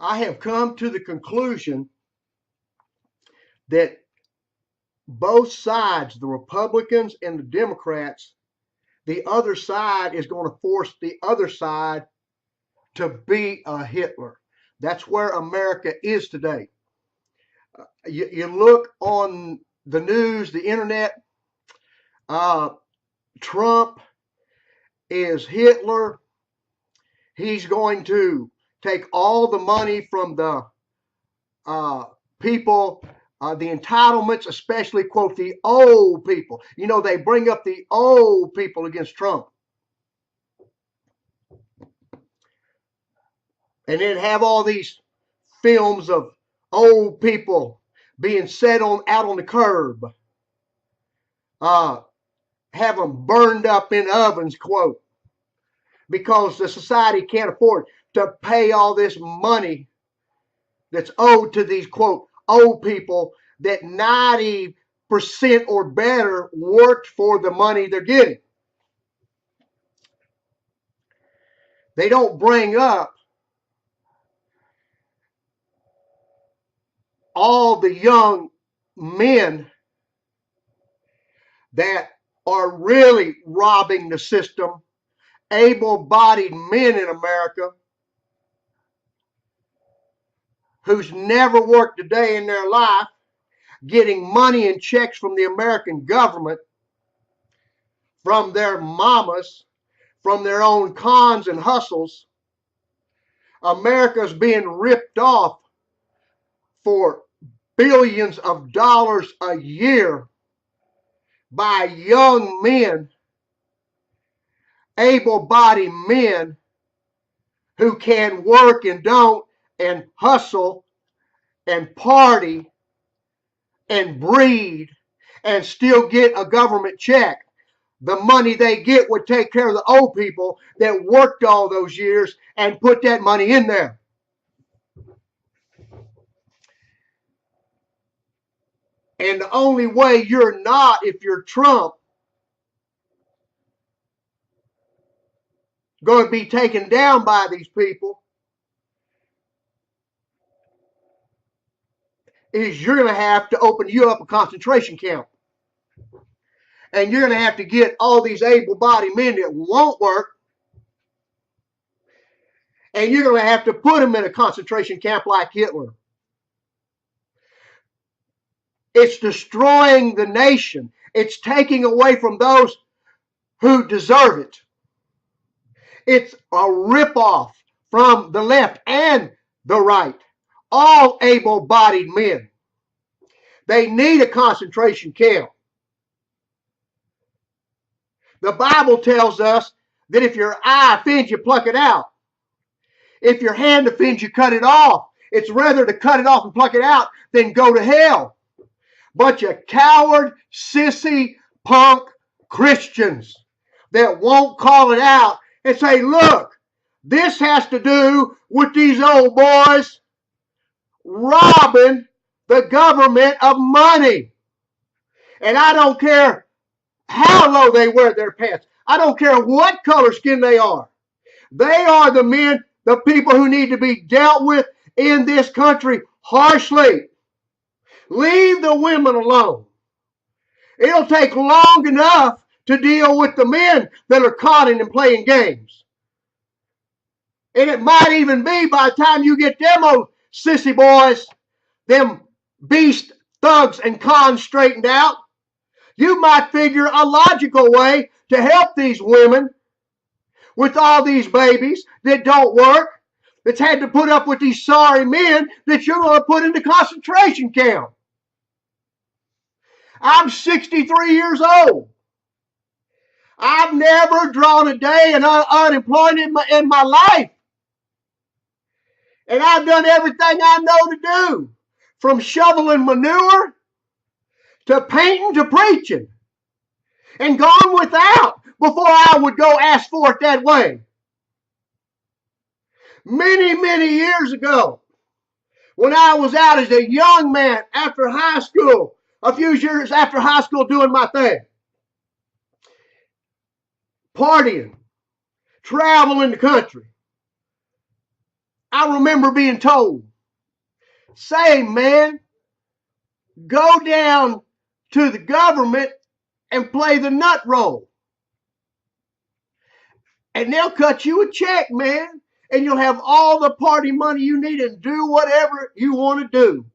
I have come to the conclusion that both sides, the Republicans and the Democrats, the other side is going to force the other side to be a Hitler. That's where America is today. You look on the news, the internet, Trump is Hitler. He's going to take all the money from the people, the entitlements, especially, quote, the old people. You know, they bring up the old people against Trump. And then have all these films of old people being set on out on the curb. Have them burned up in ovens, quote, because the society can't afford to pay all this money that's owed to these, quote, old people that 90% or better worked for the money they're getting. They don't bring up all the young men that are really robbing the system, able-bodied men in America who's never worked a day in their life, getting money and checks from the American government, from their mamas, from their own cons and hustles. America's being ripped off for billions of dollars a year by young men, able-bodied men who can work and don't, and hustle and party and breed and still get a government check. The money they get would take care of the old people that worked all those years and put that money in there. And the only way you're not, if you're Trump, going to be taken down by these people is you're going to have to open you up a concentration camp. And you're going to have to get all these able-bodied men that won't work, and you're going to have to put them in a concentration camp like Hitler. It's destroying the nation. It's taking away from those who deserve it. It's a ripoff from the left and the right. All able-bodied men. They need a concentration camp. The Bible tells us that if your eye offends you, pluck it out. If your hand offends you, cut it off. It's rather to cut it off and pluck it out than go to hell. Bunch of coward, sissy, punk Christians that won't call it out and say, look, this has to do with these old boys robbing the government of money. And I don't care how low they wear their pants. I don't care what color skin they are. They are the men, the people who need to be dealt with in this country harshly. Leave the women alone. It'll take long enough to deal with the men that are conning and playing games. And it might even be by the time you get them old sissy boys, them beast thugs and cons straightened out, you might figure a logical way to help these women with all these babies that don't work, that's had to put up with these sorry men that you're going to put into concentration camp. I'm 63 years old. I've never drawn a day in unemployment in my life. And I've done everything I know to do, from shoveling manure to painting to preaching, and gone without before I would go ask for it that way. Many, many years ago, when I was out as a young man after high school, a few years after high school doing my thing, partying, traveling the country, I remember being told, say, man, go down to the government and play the nut roll. And they'll cut you a check, man. And you'll have all the party money you need and do whatever you want to do.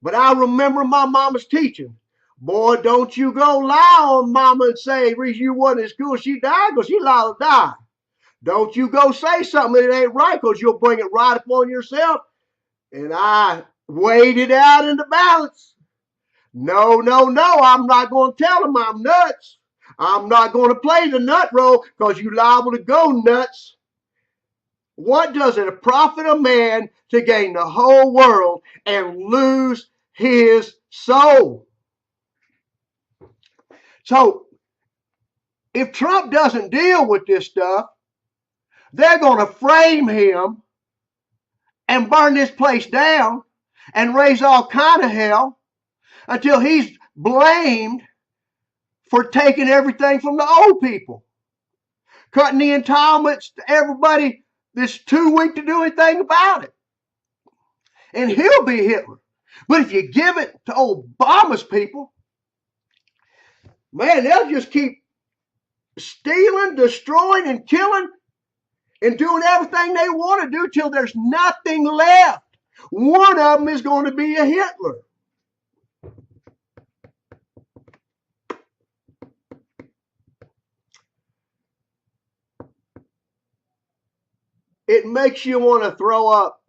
But I remember my mama's teaching. Boy, don't you go lie on mama and say, reason you wasn't in school, she died, because she liable to die. Don't you go say something that ain't right, because you'll bring it right upon yourself. And I weighed it out in the balance. No, I'm not going to tell them I'm nuts. I'm not going to play the nut roll, because you're liable to go nuts. What does it profit a man to gain the whole world and lose his soul? So, if Trump doesn't deal with this stuff, they're going to frame him and burn this place down and raise all kind of hell until he's blamed for taking everything from the old people, cutting the entitlements to everybody that's too weak to do anything about it. And he'll be Hitler. But if you give it to Obama's people, man, they'll just keep stealing, destroying, and killing and doing everything they want to do till there's nothing left. One of them is going to be a Hitler. It makes you want to throw up.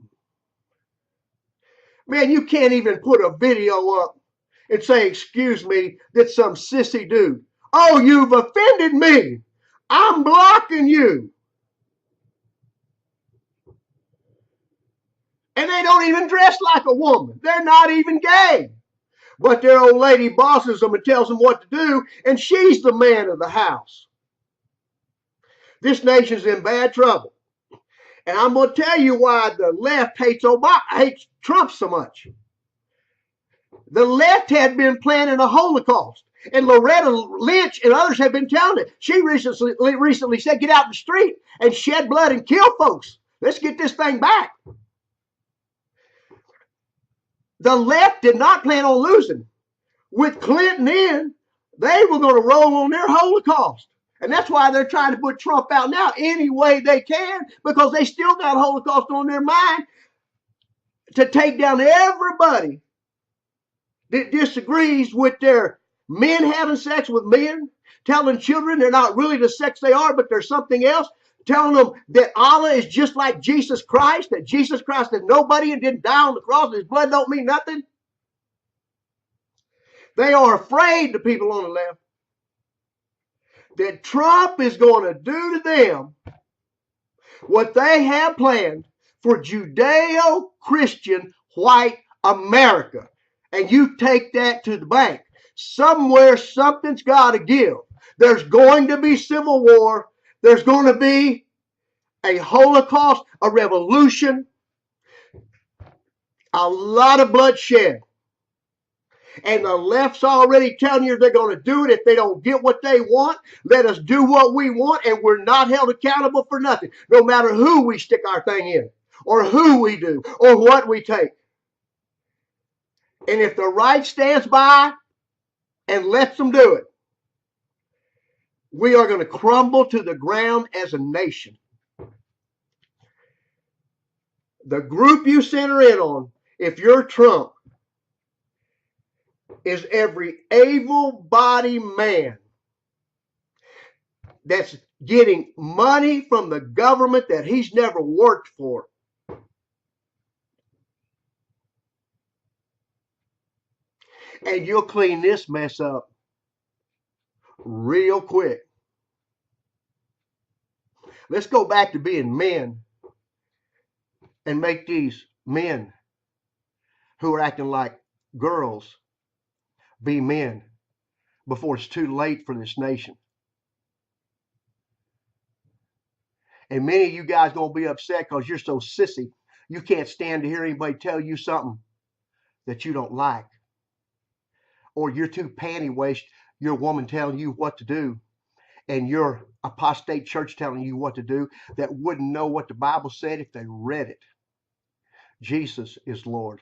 Man, you can't even put a video up and say, excuse me, that's some sissy dude. Oh, you've offended me. I'm blocking you. And they don't even dress like a woman. They're not even gay. But their old lady bosses them and tells them what to do, and she's the man of the house. This nation's in bad trouble. And I'm going to tell you why the left hates Trump so much. The left had been planning a Holocaust. And Loretta Lynch and others have been telling it. She recently said, get out in the street and shed blood and kill folks. Let's get this thing back. The left did not plan on losing. With Clinton in, they were going to roll on their Holocaust. And that's why they're trying to put Trump out now any way they can, because they still got Holocaust on their mind to take down everybody that disagrees with their men having sex with men, telling children they're not really the sex they are, but they're something else, telling them that Allah is just like Jesus Christ, that Jesus Christ is nobody and didn't die on the cross, and his blood don't mean nothing. They are afraid, the people on the left, that Trump is going to do to them what they have planned for Judeo-Christian white America. And you take that to the bank. Somewhere something's got to give. There's going to be civil war. There's going to be a Holocaust, a revolution, a lot of bloodshed. And the left's already telling you they're going to do it if they don't get what they want. Let us do what we want, and we're not held accountable for nothing, no matter who we stick our thing in, or who we do, or what we take. And if the right stands by and lets them do it, we are going to crumble to the ground as a nation. The group you center in on, if you're Trump, is every able-bodied man that's getting money from the government that he's never worked for. And you'll clean this mess up real quick. Let's go back to being men and make these men who are acting like girls be men before it's too late for this nation. And many of you guys going to be upset because you're so sissy. You can't stand to hear anybody tell you something that you don't like. Or you're too panty-waist, your woman telling you what to do. and your apostate church telling you what to do that wouldn't know what the Bible said if they read it. Jesus is Lord.